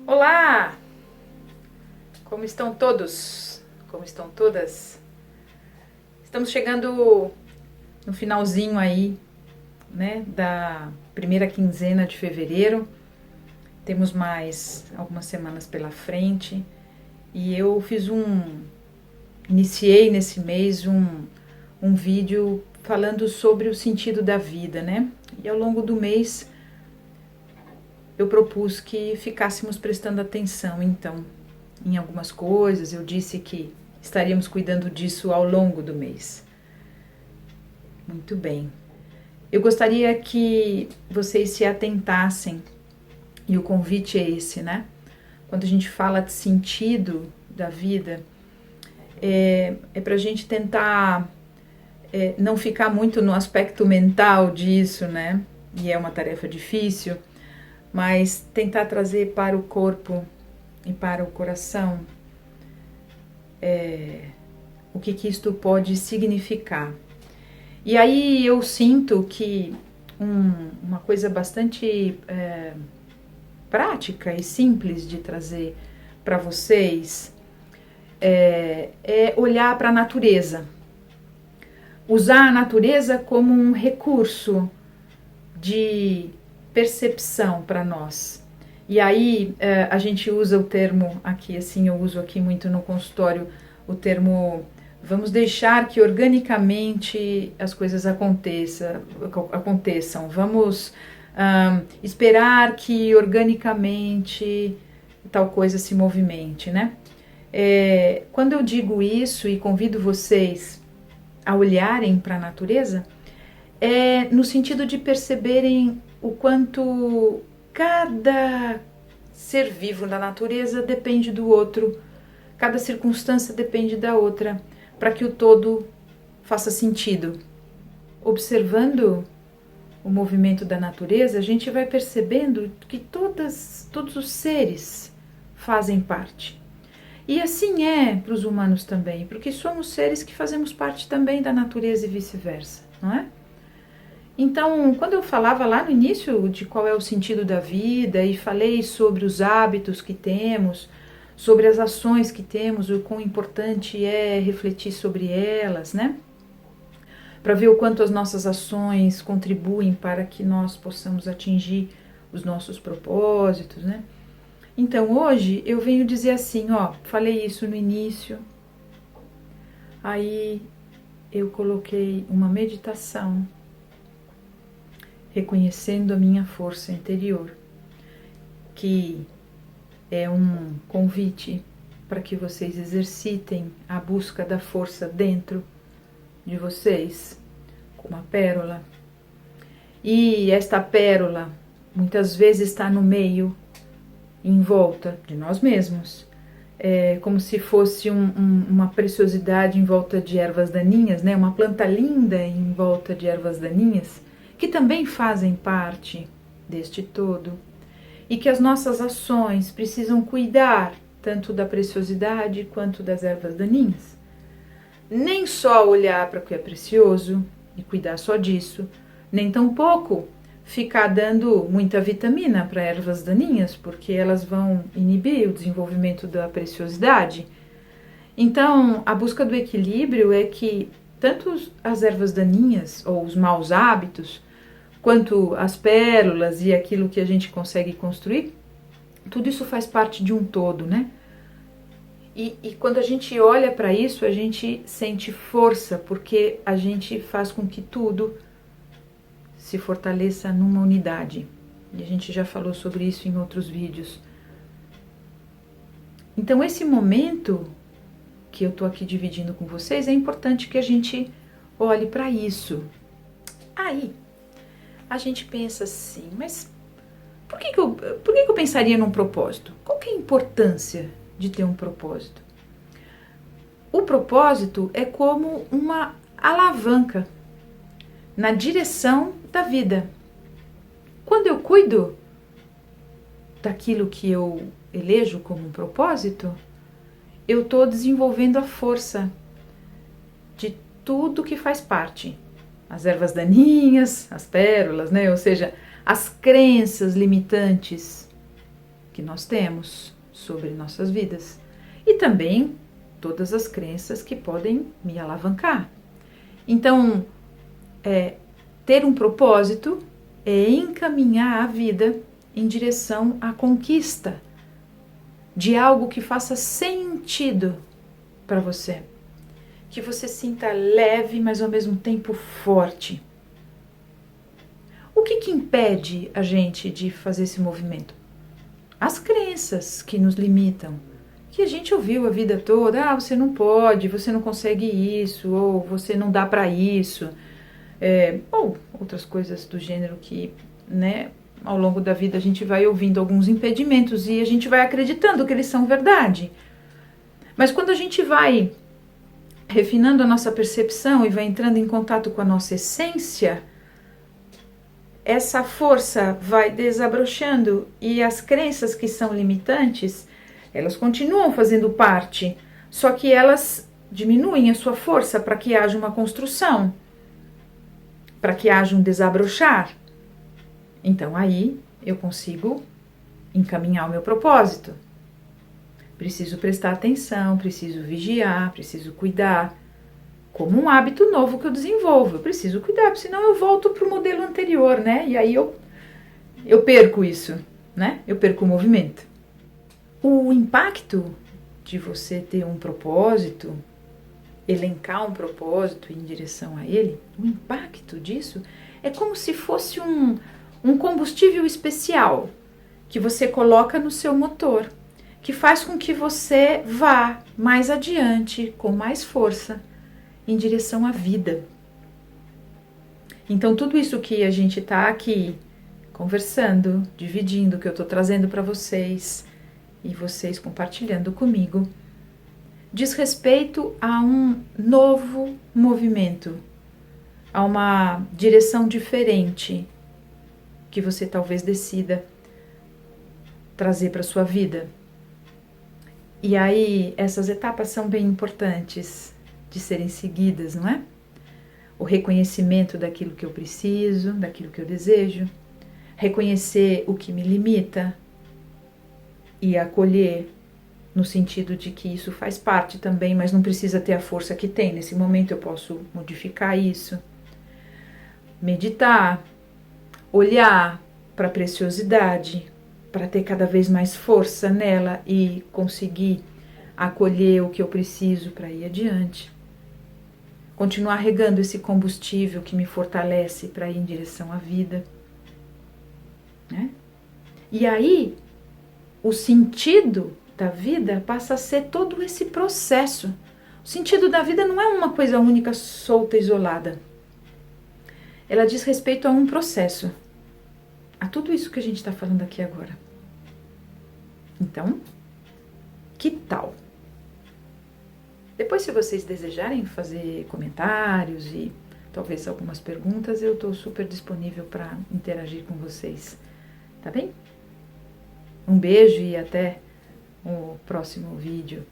Olá! Como estão todos? Como estão todas? Estamos chegando no finalzinho aí, né, da primeira quinzena de fevereiro. Temos mais algumas semanas pela frente e eu iniciei nesse mês um vídeo falando sobre o sentido da vida, né? E ao longo do mês eu propus que ficássemos prestando atenção, então, em algumas coisas. Eu disse que estaríamos cuidando disso ao longo do mês. Muito bem. Eu gostaria que vocês se atentassem, e o convite é esse, né? Quando a gente fala de sentido da vida, é para a gente tentar não ficar muito no aspecto mental disso, né? E é uma tarefa difícil, mas tentar trazer para o corpo e para o coração o que isto pode significar. E aí eu sinto que uma coisa bastante prática e simples de trazer para vocês é olhar para a natureza. Usar a natureza como um recurso de percepção para nós. E aí a gente usa o termo aqui, assim, eu uso aqui muito no consultório o termo: vamos deixar que organicamente as coisas aconteçam, vamos esperar que organicamente tal coisa se movimente, né? Quando eu digo isso e convido vocês a olharem para a natureza, é no sentido de perceberem o quanto cada ser vivo na natureza depende do outro, cada circunstância depende da outra, para que o todo faça sentido. Observando o movimento da natureza, a gente vai percebendo que todos os seres fazem parte. E assim é para os humanos também, porque somos seres que fazemos parte também da natureza e vice-versa, não é? Então, quando eu falava lá no início de qual é o sentido da vida e falei sobre os hábitos que temos, sobre as ações que temos, o quão importante é refletir sobre elas, né? Para ver o quanto as nossas ações contribuem para que nós possamos atingir os nossos propósitos, né? Então, hoje eu venho dizer assim, falei isso no início, aí eu coloquei uma meditação, reconhecendo a minha força interior, que é um convite para que vocês exercitem a busca da força dentro de vocês, como a pérola. E esta pérola muitas vezes está no meio, em volta de nós mesmos, como se fosse uma preciosidade em volta de ervas daninhas, né? Uma planta linda em volta de ervas daninhas, que também fazem parte deste todo, e que as nossas ações precisam cuidar tanto da preciosidade quanto das ervas daninhas. Nem só olhar para o que é precioso e cuidar só disso, nem tampouco ficar dando muita vitamina para ervas daninhas, porque elas vão inibir o desenvolvimento da preciosidade. Então, a busca do equilíbrio é que tanto as ervas daninhas ou os maus hábitos, quanto as pérolas e aquilo que a gente consegue construir, tudo isso faz parte de um todo, né? E quando a gente olha para isso, a gente sente força, porque a gente faz com que tudo se fortaleça numa unidade. E a gente já falou sobre isso em outros vídeos. Então, esse momento que eu tô aqui dividindo com vocês, é importante que a gente olhe para isso. Aí, a gente pensa assim, mas por que eu pensaria num propósito? Qual que é a importância de ter um propósito? O propósito é como uma alavanca na direção da vida. Quando eu cuido daquilo que eu elejo como um propósito, eu estou desenvolvendo a força de tudo que faz parte. As ervas daninhas, as pérolas, né? Ou seja, as crenças limitantes que nós temos sobre nossas vidas e também todas as crenças que podem me alavancar. Então, ter um propósito é encaminhar a vida em direção à conquista de algo que faça sentido para você, que você sinta leve, mas ao mesmo tempo forte. O que impede a gente de fazer esse movimento? As crenças que nos limitam, que a gente ouviu a vida toda, você não pode, você não consegue isso, ou você não dá para isso, ou outras coisas do gênero que, né, ao longo da vida a gente vai ouvindo alguns impedimentos e a gente vai acreditando que eles são verdade. Mas quando a gente vai refinando a nossa percepção e vai entrando em contato com a nossa essência, essa força vai desabrochando e as crenças que são limitantes, elas continuam fazendo parte, só que elas diminuem a sua força para que haja uma construção, para que haja um desabrochar. Então aí eu consigo encaminhar o meu propósito. Preciso prestar atenção, preciso vigiar, preciso cuidar. Como um hábito novo que eu desenvolvo, eu preciso cuidar, porque senão eu volto para o modelo anterior, né? E aí eu perco isso, né? Eu perco o movimento. O impacto de você ter um propósito, elencar um propósito em direção a ele, o impacto disso é como se fosse um combustível especial que você coloca no seu motor, que faz com que você vá mais adiante, com mais força, em direção à vida. Então, tudo isso que a gente está aqui conversando, dividindo, que eu estou trazendo para vocês e vocês compartilhando comigo, diz respeito a um novo movimento, a uma direção diferente que você talvez decida trazer para sua vida. E aí, essas etapas são bem importantes de serem seguidas, não é? O reconhecimento daquilo que eu preciso, daquilo que eu desejo, reconhecer o que me limita e acolher no sentido de que isso faz parte também, mas não precisa ter a força que tem. Nesse momento eu posso modificar isso. Meditar, olhar para a preciosidade, para ter cada vez mais força nela e conseguir acolher o que eu preciso para ir adiante. Continuar regando esse combustível que me fortalece para ir em direção à vida, né? E aí, o sentido da vida passa a ser todo esse processo. O sentido da vida não é uma coisa única, solta, isolada. Ela diz respeito a um processo, a tudo isso que a gente está falando aqui agora. Então, que tal? Depois, se vocês desejarem fazer comentários e talvez algumas perguntas, eu estou super disponível para interagir com vocês, tá bem? Um beijo e até o próximo vídeo.